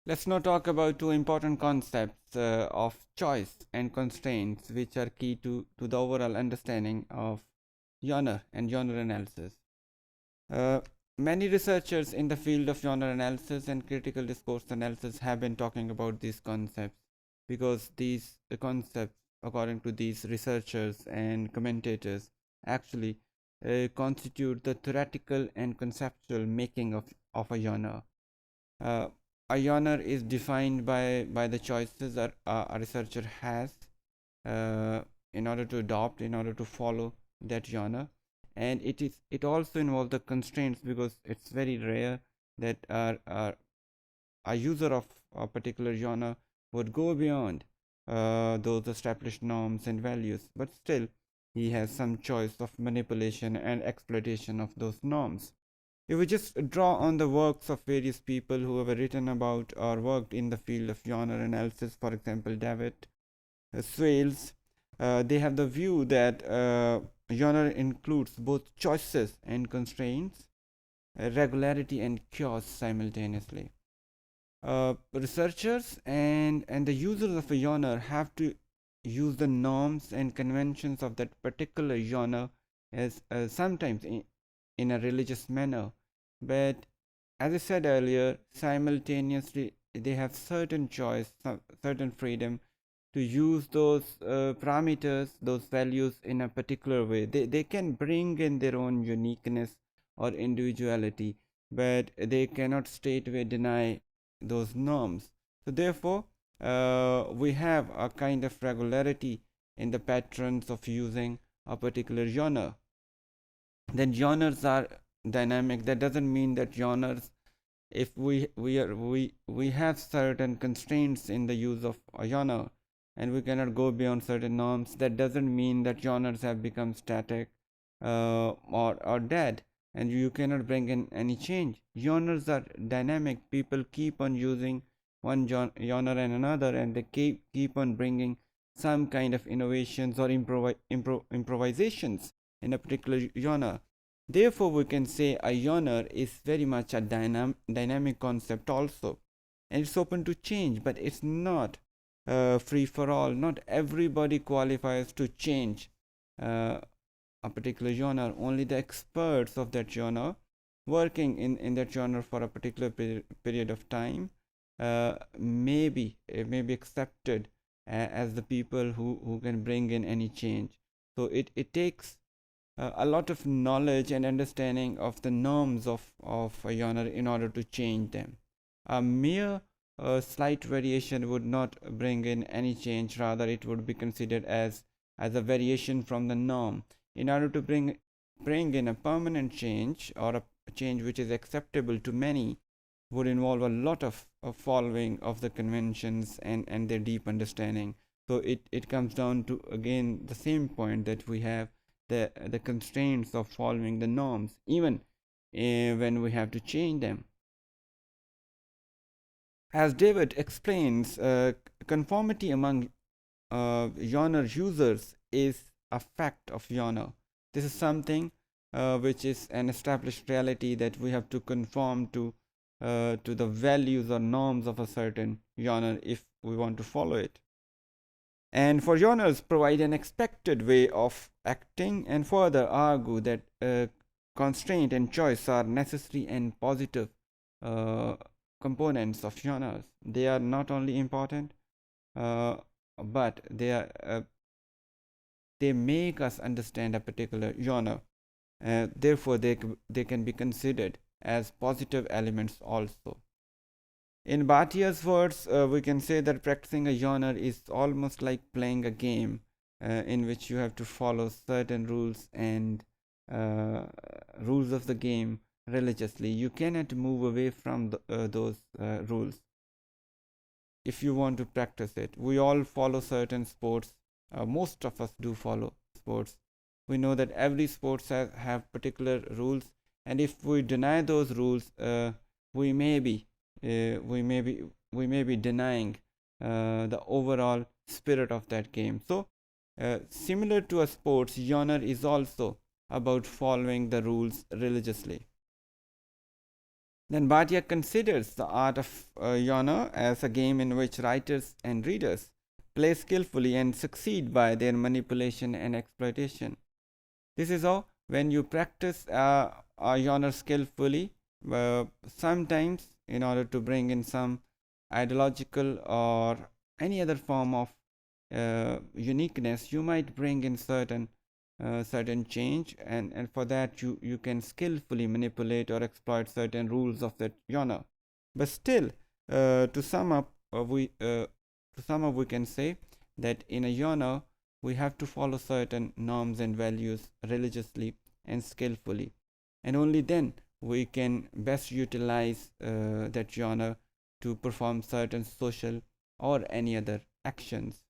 Let's now talk about two important concepts of choice and constraints, which are key to the overall understanding of genre and genre analysis. Uh, Many researchers in the field of genre analysis and critical discourse analysis have been talking about these concepts because these concepts, according to these researchers and commentators, actually constitute the theoretical and conceptual making of a genre. Uh, a genre is defined by the choices that a researcher has uh, in order to adopt, in order to follow that genre, and it also involves the constraints because it's very rare that a user of a particular genre would go beyond those established norms and values, but still he has some choice of manipulation and exploitation of those norms. If we just draw on the works of various people who have written about or worked in the field of genre analysis, for example, David Swales, they have the view that genre includes both choices and constraints, regularity and chaos simultaneously. Researchers and the users of a genre have to use the norms and conventions of that particular genre as sometimes in a religious manner, but as I said earlier, simultaneously they have certain choice, certain freedom to use those parameters, those values in a particular way. They can bring in their own uniqueness or individuality, but they cannot straightway deny those norms. So, therefore, we have a kind of regularity in the patterns of using a particular genre. Then genres are dynamic. That doesn't mean that genres, if we have certain constraints in the use of a genre and we cannot go beyond certain norms, that doesn't mean that genres have become static or dead and you cannot bring in any change. Genres are dynamic. People keep on using one genre and another, and they keep on bringing some kind of innovations or improvisations in a particular genre. Therefore, we can say a genre is very much a dynamic concept also, and it's open to change, but it's not free for all. Not everybody qualifies to change a particular genre. Only the experts of that genre, working in that genre for a particular period of time, may be accepted as the people who can bring in any change. So it takes a lot of knowledge and understanding of the norms of a genre in order to change them. A mere slight variation would not bring in any change, rather, it would be considered as a variation from the norm. In order to bring in a permanent change or a change which is acceptable to many, would involve a lot of following of the conventions and their deep understanding. So it comes down to again the same point that we have the constraints of following the norms, even when we have to change them. As David explains, conformity among genre users is a fact of genre. This is something which is an established reality that we have to conform to the values or norms of a certain genre if we want to follow it. And for genres provide an expected way of acting and further argue that constraint and choice are necessary and positive uh, components of genres. They are not only important, uh, but they make us understand a particular genre. Therefore, they can be considered as positive elements also. In Bhatia's words, we can say that practicing a genre is almost like playing a game in which you have to follow certain rules and uh, rules of the game religiously. You cannot move away from those rules if you want to practice it. We all follow certain sports. Most of us do follow sports. We know that every sports have particular rules, and if we deny those rules, we may be we may be denying the overall spirit of that game. So, similar to a sports, genre is also about following the rules religiously. Then Bhatia considers the art of genre as a game in which writers and readers play skillfully and succeed by their manipulation and exploitation. This is how, when you practice a genre skillfully, sometimes in order to bring in some ideological or any other form of uniqueness, you might bring in certain change, and for that you can skillfully manipulate or exploit certain rules of that genre. But still, to sum up, we can say that in a genre we have to follow certain norms and values religiously and skillfully, and only then we can best utilize that genre to perform certain social or any other actions.